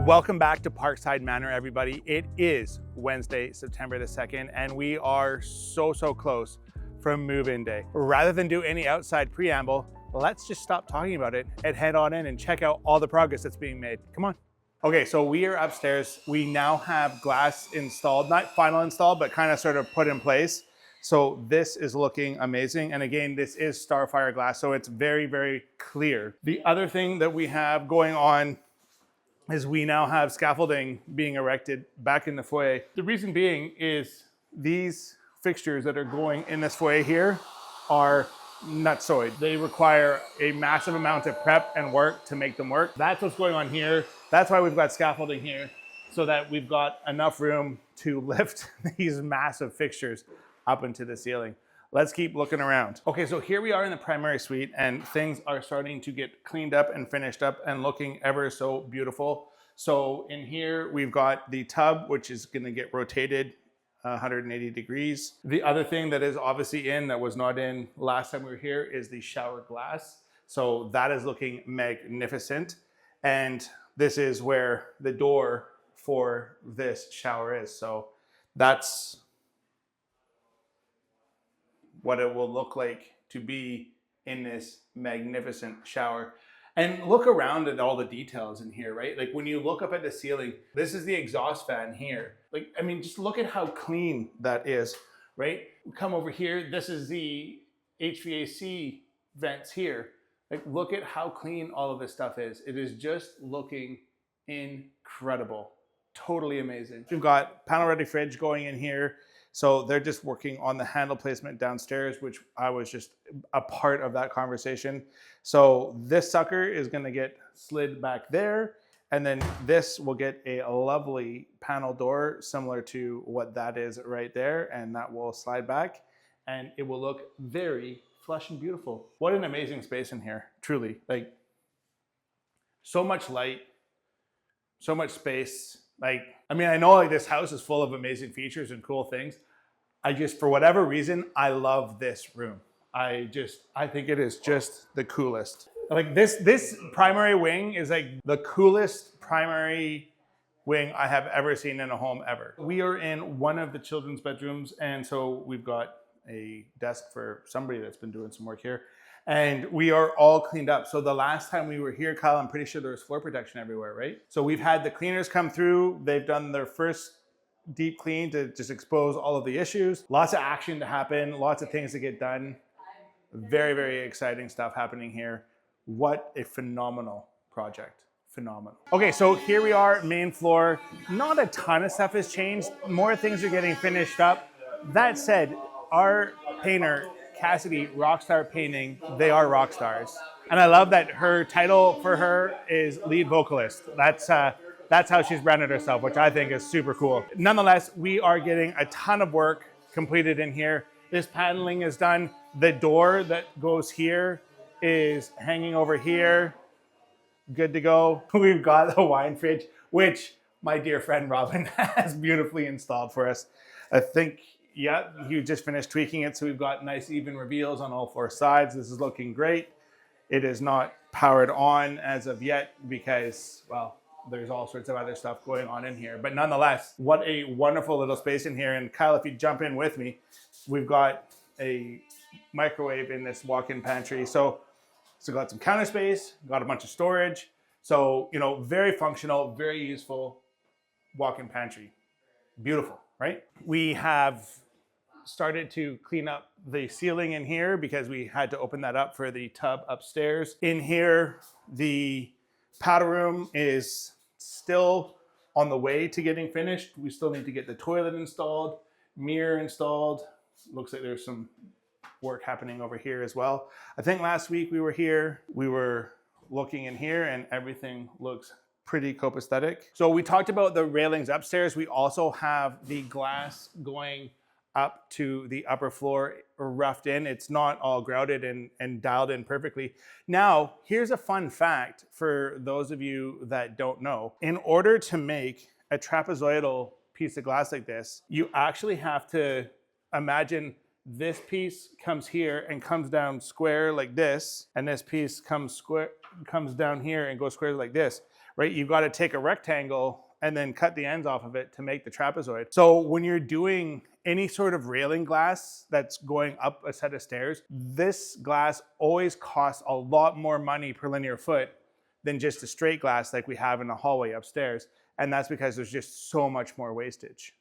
Welcome back to Parkside Manor, everybody. It is Wednesday, September the 2nd, and we are so close from move-in day. Rather than do any outside preamble, let's just stop talking about it and head on in and check out all the progress that's being made. Come on. Okay, so we are upstairs. We now have glass installed, not final installed, but kind of sort of put in place. So this is looking amazing. And again, this is Starfire glass, so it's very clear. The other thing that we have going on is we now have scaffolding being erected back in the foyer. The reason being is these fixtures that are going in this foyer here are nutsoid. They require a massive amount of prep and work to make them work. That's what's going on here. That's why we've got scaffolding here, so that we've got enough room to lift these massive fixtures up into the ceiling. Let's keep looking around. Okay, so here we are in the primary suite and things are starting to get cleaned up and finished up and looking ever so beautiful. So in here, we've got the tub, which is gonna get rotated 180 degrees. The other thing that is obviously in that was not in last time we were here is the shower glass. So that is looking magnificent. And this is where the door for this shower is. So that's what it will look like to be in this magnificent shower. And look around at all the details in here, right? Like when you look up at the ceiling, this is the exhaust fan here. Like, I mean, just look at how clean that is, right? Come over here, this is the HVAC vents here. Like, look at how clean all of this stuff is. It is just looking incredible. Totally amazing. We've got panel ready fridge going in here. So they're just working on the handle placement downstairs, which I was just a part of that conversation. So this sucker is gonna get slid back there, and then this will get a lovely panel door similar to what that is right there, and that will slide back, and it will look very flush and beautiful. What an amazing space in here, truly. Like, so much light, so much space. Like, I mean, I know like this house is full of amazing features and cool things. I just, for whatever reason, I love this room. I think it is just the coolest. Like this primary wing is like the coolest primary wing I have ever seen in a home ever. We are in one of the children's bedrooms, and so we've got a desk for somebody that's been doing some work here. And we are all cleaned up. So the last time we were here, Kyle, I'm pretty sure there was floor protection everywhere, right? So we've had the cleaners come through. They've done their first deep clean to just expose all of the issues. Lots of action to happen, lots of things to get done. Very exciting stuff happening here. What a phenomenal project. Phenomenal. Okay, so here we are, main floor. Not a ton of stuff has changed. More things are getting finished up. That said, our painter, Cassidy, Rockstar Painting, they are rock stars. And I love that her title for her is lead vocalist. That's how she's branded herself, which I think is super cool. Nonetheless, we are getting a ton of work completed in here. This paneling is done. The door that goes here is hanging over here. Good to go. We've got the wine fridge, which my dear friend Robin has beautifully installed for us. I think, yeah, you just finished tweaking it, so we've got nice even reveals on all four sides. This is looking great. It is not powered on as of yet because, well, there's all sorts of other stuff going on in here. But nonetheless, what a wonderful little space in here. And Kyle, if you jump in with me, we've got a microwave in this walk-in pantry. So got some counter space, got a bunch of storage. So, you know, very functional, very useful walk-in pantry. Beautiful, right? We have started to clean up the ceiling in here because we had to open that up for the tub upstairs. In here, the powder room is still on the way to getting finished. We still need to get the toilet installed, mirror installed. Looks like there's some work happening over here as well. I think last week we were here, we were looking in here and everything looks pretty copacetic. So we talked about the railings upstairs. We also have the glass going up to the upper floor roughed in. It's not all grouted and dialed in perfectly. Now, here's a fun fact for those of you that don't know. In order to make a trapezoidal piece of glass like this, you actually have to imagine this piece comes here and comes down square like this, and this piece comes down here and goes square like this. right? You've got to take a rectangle and then cut the ends off of it to make the trapezoid. So when you're doing any sort of railing glass that's going up a set of stairs, this glass always costs a lot more money per linear foot than just a straight glass like we have in the hallway upstairs. And that's because there's just so much more wastage.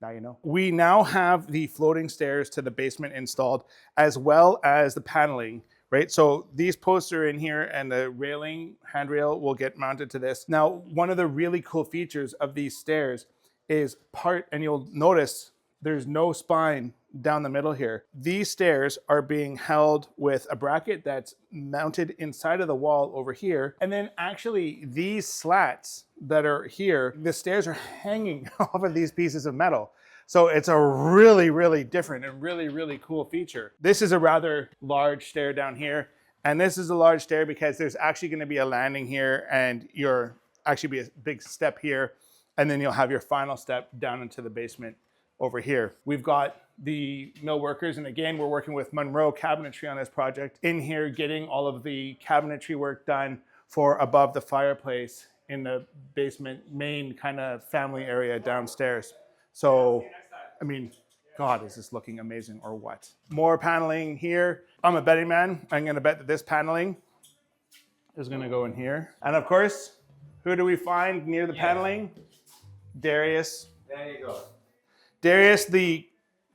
Now you know. We now have the floating stairs to the basement installed, as well as the paneling, right? So these posts are in here and the railing, handrail will get mounted to this. Now, one of the really cool features of these stairs is and you'll notice there's no spine down the middle here. These stairs are being held with a bracket that's mounted inside of the wall over here. And then actually these slats that are here, the stairs are hanging off of these pieces of metal. So it's a really, really different and really, really cool feature. This is a rather large stair down here. And this is a large stair because there's actually going to be a landing here and you're actually be a big step here. And then you'll have your final step down into the basement over here. We've got the mill workers, and again, we're working with Monroe Cabinetry on this project. In here, getting all of the cabinetry work done for above the fireplace in the basement main kind of family area downstairs. So, I mean, God, is this looking amazing or what? More paneling here. I'm a betting man. I'm gonna bet that this paneling is gonna go in here. And of course, who do we find near the paneling? Darius. There you go. Darius, the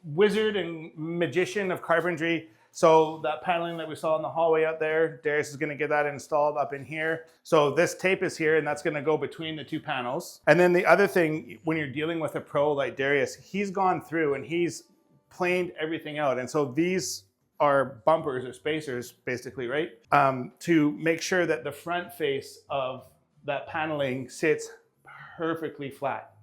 wizard and magician of carpentry. So that paneling that we saw in the hallway out there, Darius is gonna get that installed up in here. So this tape is here and that's gonna go between the two panels. And then the other thing, when you're dealing with a pro like Darius, he's gone through and he's planed everything out. And so these are bumpers or spacers basically, right? To make sure that the front face of that paneling sits perfectly flat.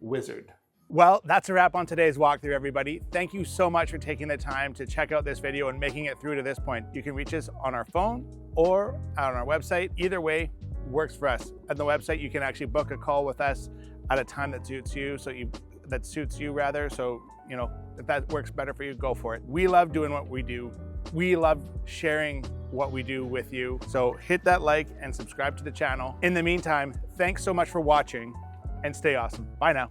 Wizard. Well, that's a wrap on today's walkthrough, everybody. Thank you so much for taking the time to check out this video and making it through to this point. You can reach us on our phone or on our website. Either way works for us. On the website, you can actually book a call with us at a time that suits you. So you know, if that works better for you, go for it. We love doing what we do. We love sharing what we do with you. So hit that like and subscribe to the channel. In the meantime, thanks so much for watching and stay awesome. Bye now.